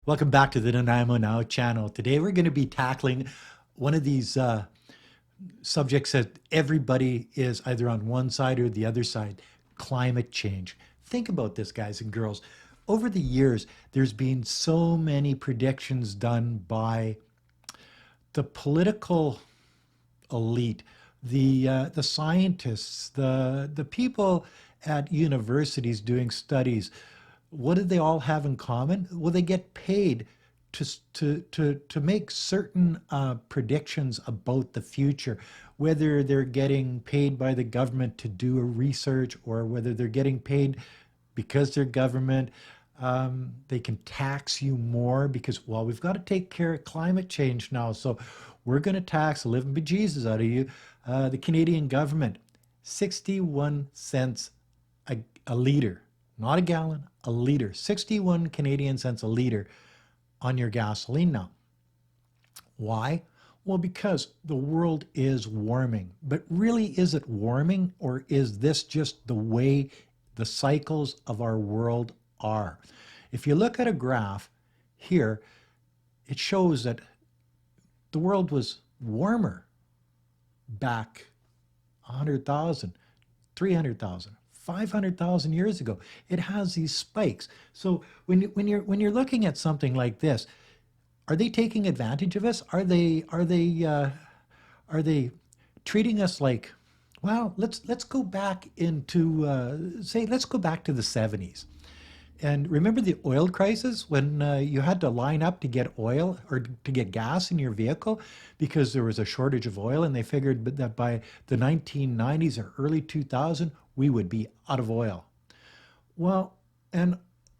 Welcome back to the Nanaimo Now channel. Today we're going to be tackling one of these subjects that everybody is either on one side or the other side, climate change. Think about this, guys and girls. Over the years, there's been so many predictions done by the political elite, the scientists, the people at universities doing studies. What do they all have in common? Well, they get paid to make certain predictions about the future, whether they're getting paid by the government to do a research or whether they're getting paid because they're government. They can tax you more because, well, we've got to take care of climate change now. So we're going to tax the living bejesus out of you. The Canadian government, 61 cents a liter, not a gallon, a liter, 61 Canadian cents a liter on your gasoline now. Why? Well, because the world is warming. But really, is it warming, or is this just the way the cycles of our world are? If you look at a graph here, it shows that the world was warmer back 100,000, 300,000, 500,000 years ago. It has these spikes. So when you're looking at something like this, are they taking advantage of us? Are they treating us like, well, let's go back into let's go back to the 70s. And remember the oil crisis when you had to line up to get oil or to get gas in your vehicle because there was a shortage of oil, and they figured that by the 1990s or early 2000 we would be out of oil. Well, and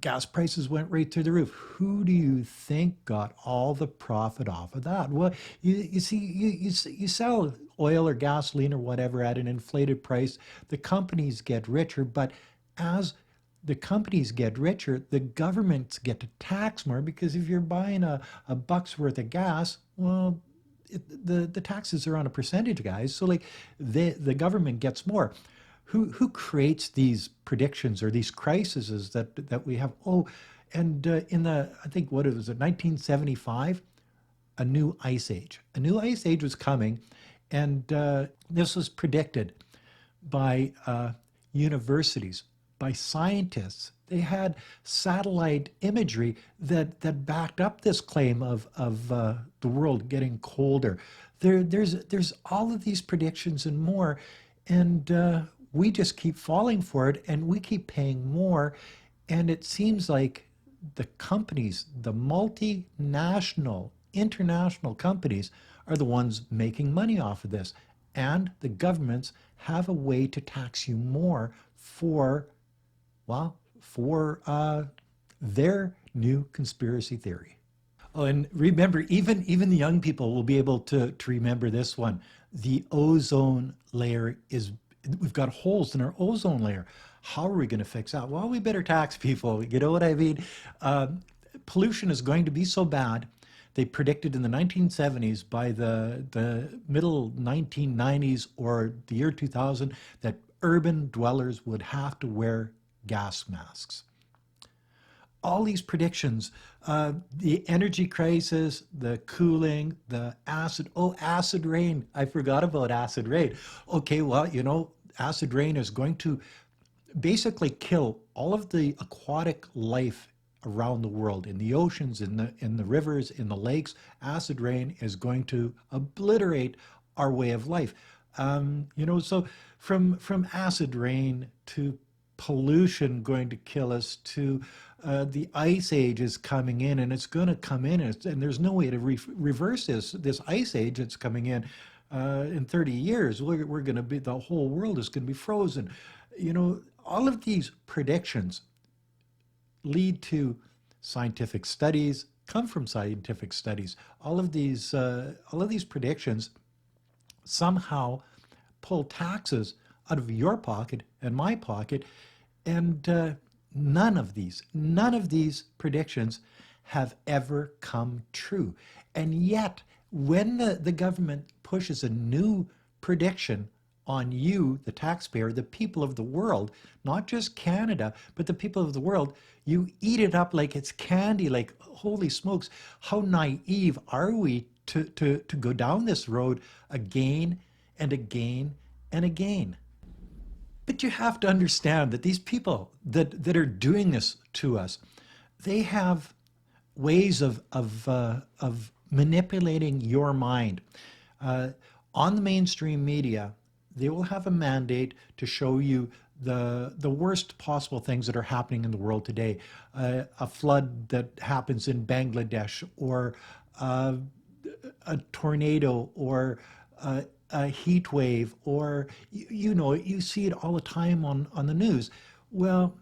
gas prices went right through the roof. Who do you think got all the profit off of that? Well, you see, you sell oil or gasoline or whatever at an inflated price. The companies get richer, but as the companies get richer, the governments get to tax more because if you're buying a buck's worth of gas, well, the taxes are on a percentage, guys. So like the government gets more. Who creates these predictions or these crises that we have? Oh, and in the, I think, what it was, 1975, a new ice age. A new ice age was coming, and this was predicted by universities, by scientists. They had satellite imagery that backed up this claim of the world getting colder. There's all of these predictions and more, and we just keep falling for it, and we keep paying more. And it seems like the companies, the multinational, international companies, are the ones making money off of this. And the governments have a way to tax you more for, well, for their new conspiracy theory. Oh, and remember, even the young people will be able to remember this one. The ozone layer is, we've got holes in our ozone layer. How are we going to fix that? Well, we better tax people. You know what I mean? Pollution is going to be so bad. They predicted in the 1970s, by the middle 1990s or the year 2000, that urban dwellers would have to wear gas masks. All these predictions, the energy crisis, the cooling, the acid rain. I forgot about acid rain. Okay, well, acid rain is going to basically kill all of the aquatic life around the world, in the oceans, in the rivers, in the lakes. Acid rain is going to obliterate our way of life. So from acid rain to pollution going to kill us to the ice age is coming in, and it's going to come in, and there's no way to reverse this ice age that's coming in 30 years. We're going to be, the whole world is going to be frozen. All of these predictions lead to scientific studies, come from scientific studies. All of these predictions somehow pull taxes out of your pocket and my pocket, and none of these predictions have ever come true. And yet, when the government pushes a new prediction on you, the taxpayer, the people of the world, not just Canada, but the people of the world. You eat it up like it's candy, like holy smokes, how naive are we to go down this road again and again and again? But you have to understand that these people that are doing this to us, they have ways of manipulating your mind. Uh, on the mainstream media, they will have a mandate to show you the worst possible things that are happening in the world today. A flood that happens in Bangladesh, or uh, a tornado, or a heat wave, or you know, you see it all the time on the news. Well,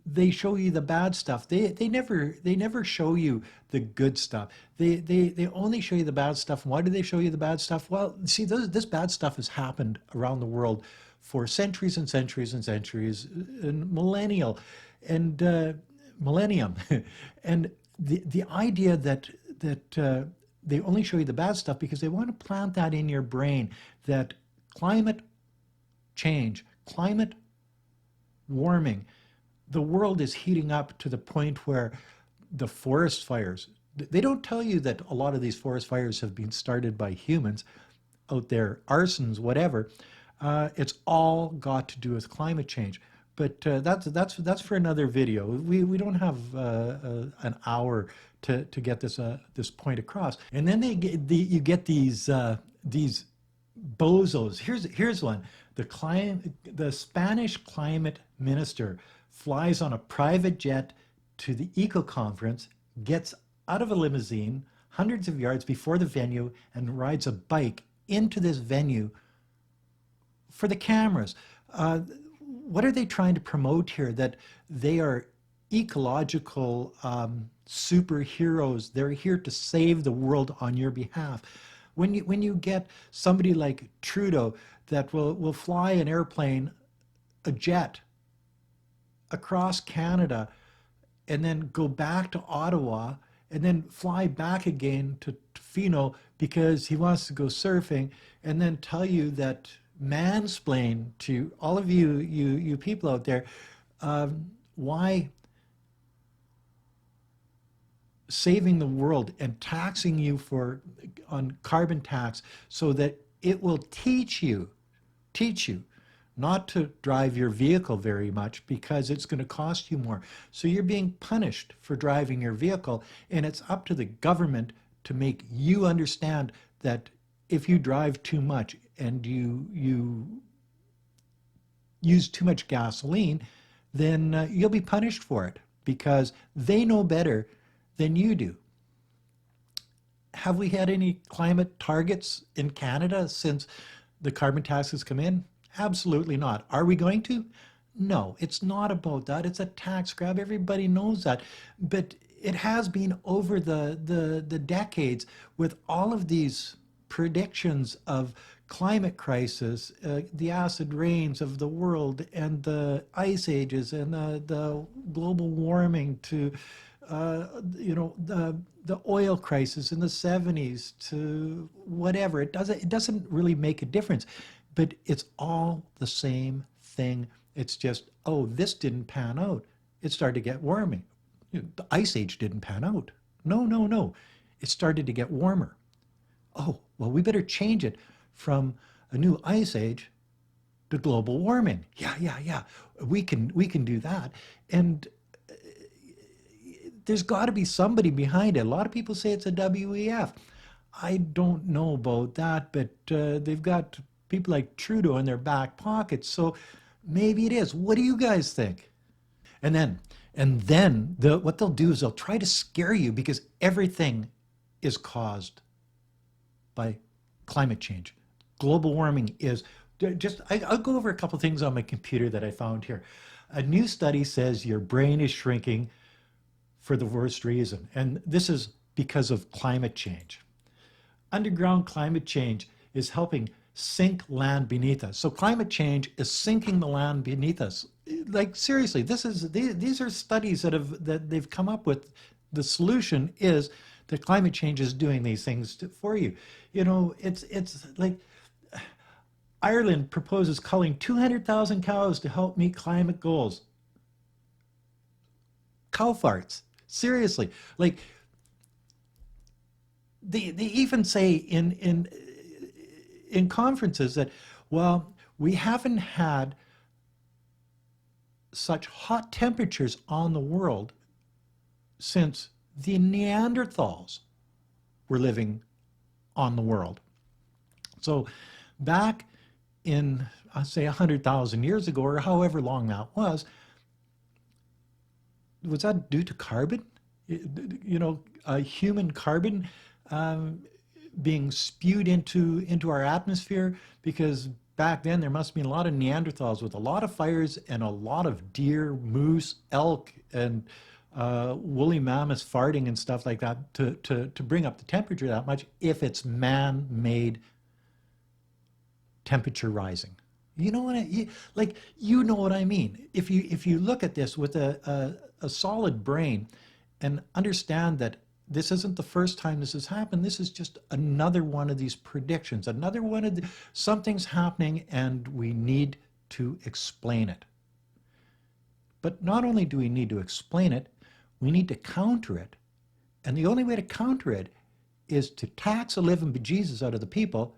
they show you the bad stuff. They never show you the good stuff. They only show you the bad stuff. And why do they show you the bad stuff? Well, see, this bad stuff has happened around the world for centuries and centuries and centuries, and millennium, and the idea that they only show you the bad stuff because they want to plant that in your brain that climate change, climate warming, the world is heating up to the point where the forest fires, they don't tell you that a lot of these forest fires have been started by humans out there, arsons, whatever. It's all got to do with climate change. But that's for another video. We don't have an hour to get this point across. And then you get these bozos. Here's one. The Spanish climate minister flies on a private jet to the eco conference, gets out of a limousine hundreds of yards before the venue, and rides a bike into this venue for the cameras. What are they trying to promote here? That they are ecological superheroes. They're here to save the world on your behalf. When you get somebody like Trudeau that will fly an airplane, a jet, across Canada, and then go back to Ottawa, and then fly back again to Tofino because he wants to go surfing, and then tell you that, mansplain to all of you people out there, why saving the world and taxing you on carbon tax so that it will teach you not to drive your vehicle very much because it's going to cost you more. So you're being punished for driving your vehicle, and it's up to the government to make you understand that if you drive too much and you use too much gasoline, then you'll be punished for it because they know better than you do. Have we had any climate targets in Canada since the carbon tax has come in? Absolutely not. Are we going to? No, it's not about that. It's a tax grab. Everybody knows that. But it has been over the decades with all of these predictions of climate crisis, the acid rains of the world, and the ice ages, and the global warming, to the oil crisis in the 70s, to whatever. It doesn't really make a difference, but it's all the same thing. It's just, oh, this didn't pan out. It started to get warming. The ice age didn't pan out. No, no, no. It started to get warmer. Oh, well, we better change it from a new ice age to global warming. Yeah, yeah, yeah. We can do that. And there's got to be somebody behind it. A lot of people say it's a WEF. I don't know about that, but they've got people like Trudeau in their back pockets, so maybe it is. What do you guys think? And then what they'll do is they'll try to scare you because everything is caused by climate change. Global warming is I'll go over a couple things on my computer that I found here. A new study says your brain is shrinking for the worst reason, and this is because of climate change. Underground climate change is helping sink land beneath us. So climate change is sinking the land beneath us. Like seriously, these are studies that they've come up with. The solution is that climate change is doing these things for you. You know, it's like Ireland proposes culling 200,000 cows to help meet climate goals. Cow farts. Seriously. Like, they even say in conferences that, well, we haven't had such hot temperatures on the world since the Neanderthals were living on the world. So back in, I say, 100,000 years ago, or however long that was that due to carbon? Human carbon um, being spewed into our atmosphere, because back then there must have been a lot of Neanderthals with a lot of fires and a lot of deer, moose, elk, and woolly mammoths farting and stuff like that to bring up the temperature that much if it's man-made temperature rising. You know what you know what I mean. If you look at this with a solid brain and understand that this isn't the first time this has happened. This is just another one of these predictions, another one of something's happening and we need to explain it. But not only do we need to explain it, we need to counter it. And the only way to counter it is to tax the living bejesus out of the people.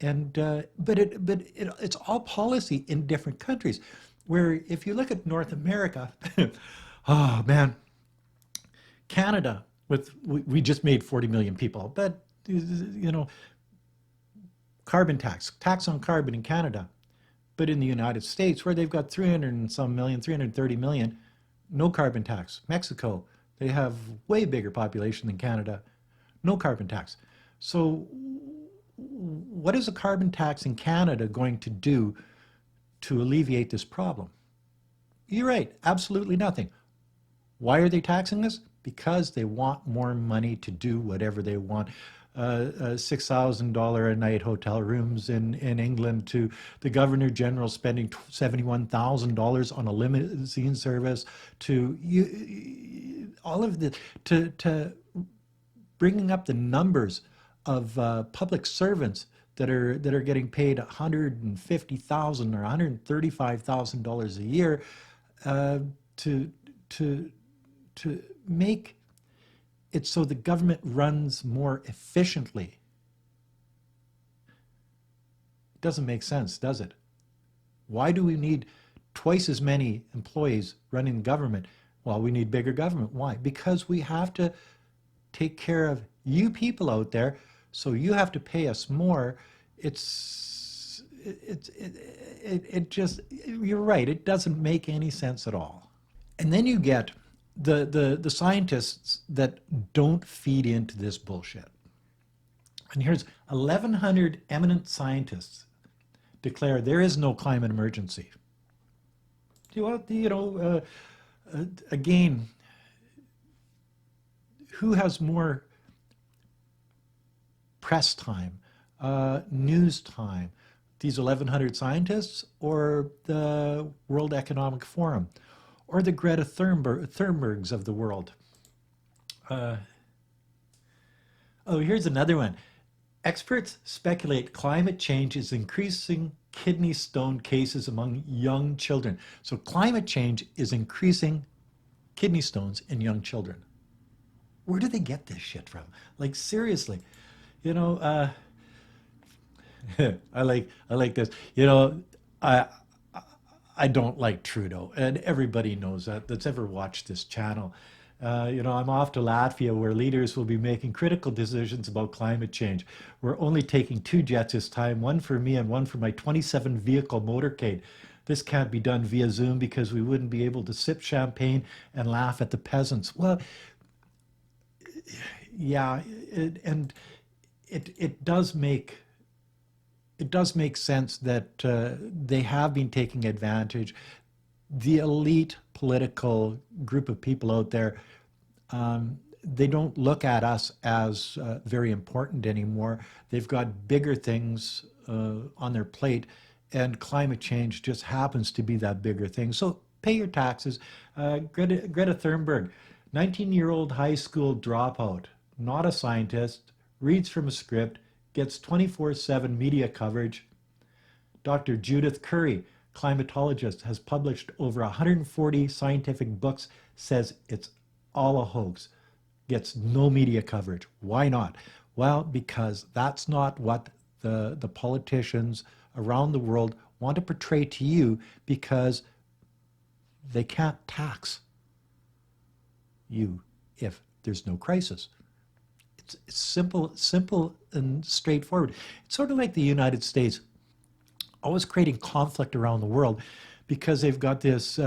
And it's all policy in different countries. Where if you look at North America, oh man, Canada, we just made 40 million people, but carbon tax on carbon in Canada. But in the United States, where they've got 300 and some million, 330 million, no carbon tax. Mexico, they have way bigger population than Canada, no carbon tax. So what is a carbon tax in Canada going to do to alleviate this problem? You're right, absolutely nothing. Why are they taxing us? Because they want more money to do whatever they want. $6,000 a night hotel rooms in England, to the Governor General spending $71,000 on a limousine service, to all of the to bringing up the numbers of public servants that are getting paid $150,000 or $135,000 a year to make it so the government runs more efficiently. It doesn't make sense, does it? Why do we need twice as many employees running the government? Well, we need bigger government. Why? Because we have to take care of you people out there, so you have to pay us more. It just, you're right, it doesn't make any sense at all. And then you get the scientists that don't feed into this bullshit. And here's 1,100 eminent scientists declare there is no climate emergency. Again, who has more press time, news time? These 1,100 scientists, or the World Economic Forum, or the Greta Thunbergs of the world? Oh, here's another one. Experts speculate climate change is increasing kidney stone cases among young children. So climate change is increasing kidney stones in young children. Where do they get this shit from? Like, seriously, I like this. I don't like Trudeau, and everybody knows that that's ever watched this channel. I'm off to Latvia, where leaders will be making critical decisions about climate change. We're only taking 2 jets this time, one for me and one for my 27 vehicle motorcade. This can't be done via Zoom because we wouldn't be able to sip champagne and laugh at the peasants. Well, yeah, it does make sense that they have been taking advantage. The elite political group of people out there, they don't look at us as very important anymore. They've got bigger things on their plate, and climate change just happens to be that bigger thing. So pay your taxes. Greta Thunberg, 19-year-old high school dropout, not a scientist, reads from a script, gets 24/7 media coverage, Dr. Judith Curry, climatologist, has published over 140 scientific books, says it's all a hoax, gets no media coverage. Why not? Well, because that's not what the politicians around the world want to portray to you, because they can't tax you if there's no crisis. It's simple and straightforward. It's sort of like the United States always creating conflict around the world because they've got this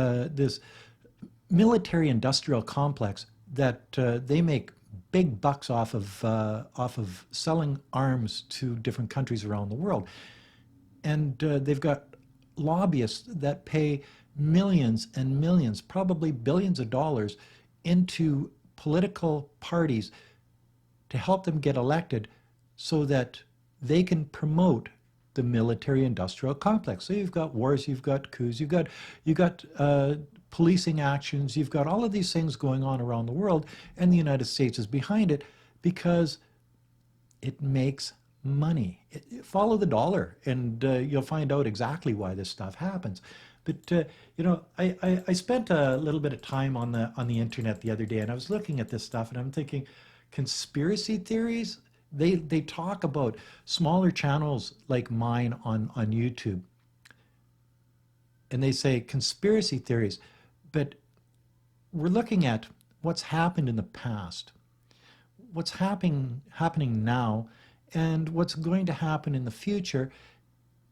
military-industrial complex that they make big bucks off of selling arms to different countries around the world, and they've got lobbyists that pay millions and millions, probably billions of dollars, into political parties to help them get elected so that they can promote the military-industrial complex. So you've got wars, you've got coups, you've got policing actions, you've got all of these things going on around the world, and the United States is behind it because it makes money. Follow the dollar, and you'll find out exactly why this stuff happens. But you know, I spent a little bit of time on the internet the other day, and I was looking at this stuff, and I'm thinking, conspiracy theories. They talk about smaller channels like mine on YouTube, and they say conspiracy theories, but we're looking at what's happened in the past, what's happening now, and what's going to happen in the future,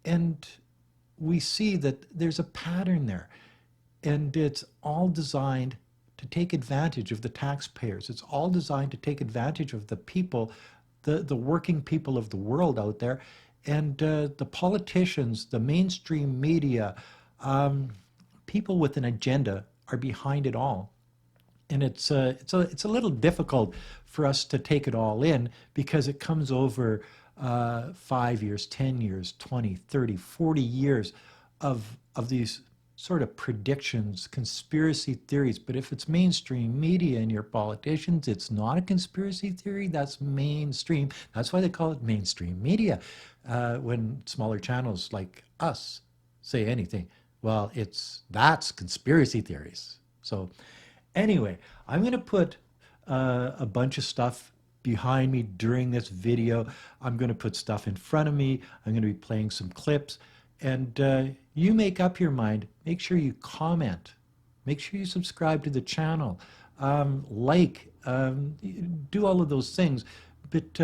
and we see that there's a pattern there, and it's all designed to take advantage of the taxpayers. It's all designed to take advantage of the people, the working people of the world out there, and the politicians, the mainstream media, people with an agenda are behind it all. And it's a little difficult for us to take it all in because it comes over 5 years, 10 years, 20, 30, 40 years of these sort of predictions, conspiracy theories. But if it's mainstream media and your politicians, it's not a conspiracy theory, that's mainstream. That's why they call it mainstream media. When smaller channels like us say anything, well, that's conspiracy theories. So anyway, I'm going to put a bunch of stuff behind me during this video. I'm going to put stuff in front of me. I'm going to be playing some clips. And you make up your mind. Make sure you comment. Make sure you subscribe to the channel. Do all of those things. But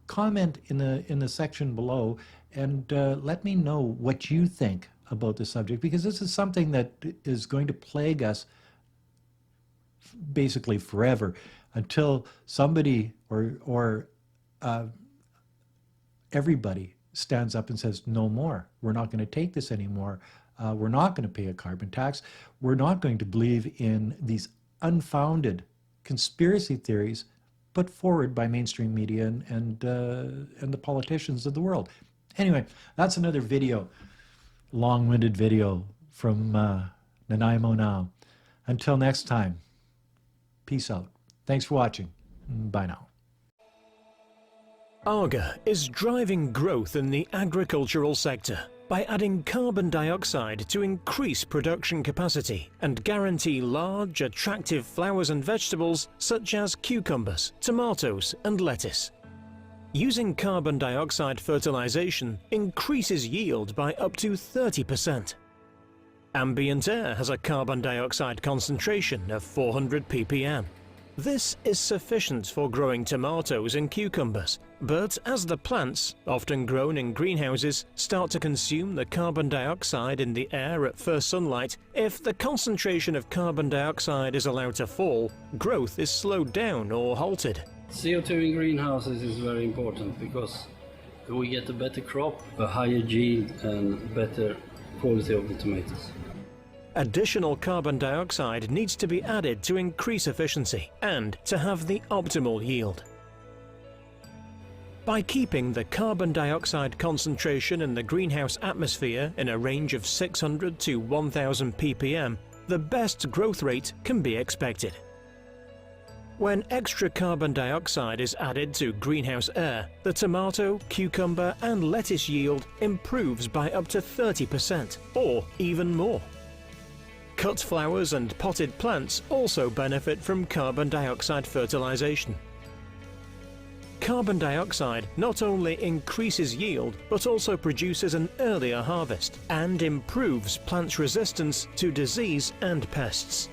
comment in the section below and let me know what you think about the subject, because this is something that is going to plague us basically forever until somebody or everybody stands up and says, no more. We're not going to take this anymore. We're not going to pay a carbon tax. We're not going to believe in these unfounded conspiracy theories put forward by mainstream media and the politicians of the world. Anyway, that's another video, long-winded video from Nanaimo Now. Until next time, peace out. Thanks for watching. Bye now. ARGA is driving growth in the agricultural sector by adding carbon dioxide to increase production capacity and guarantee large, attractive flowers and vegetables such as cucumbers, tomatoes and lettuce. Using carbon dioxide fertilization increases yield by up to 30%. Ambient air has a carbon dioxide concentration of 400 ppm. This is sufficient for growing tomatoes and cucumbers, but as the plants, often grown in greenhouses, start to consume the carbon dioxide in the air at first sunlight, if the concentration of carbon dioxide is allowed to fall, growth is slowed down or halted. CO2 in greenhouses is very important because we get a better crop, a higher yield and better quality of the tomatoes. Additional carbon dioxide needs to be added to increase efficiency and to have the optimal yield. By keeping the carbon dioxide concentration in the greenhouse atmosphere in a range of 600 to 1000 ppm, the best growth rate can be expected. When extra carbon dioxide is added to greenhouse air, the tomato, cucumber and lettuce yield improves by up to 30%, or even more. Cut flowers and potted plants also benefit from carbon dioxide fertilization. Carbon dioxide not only increases yield, but also produces an earlier harvest and improves plants' resistance to disease and pests.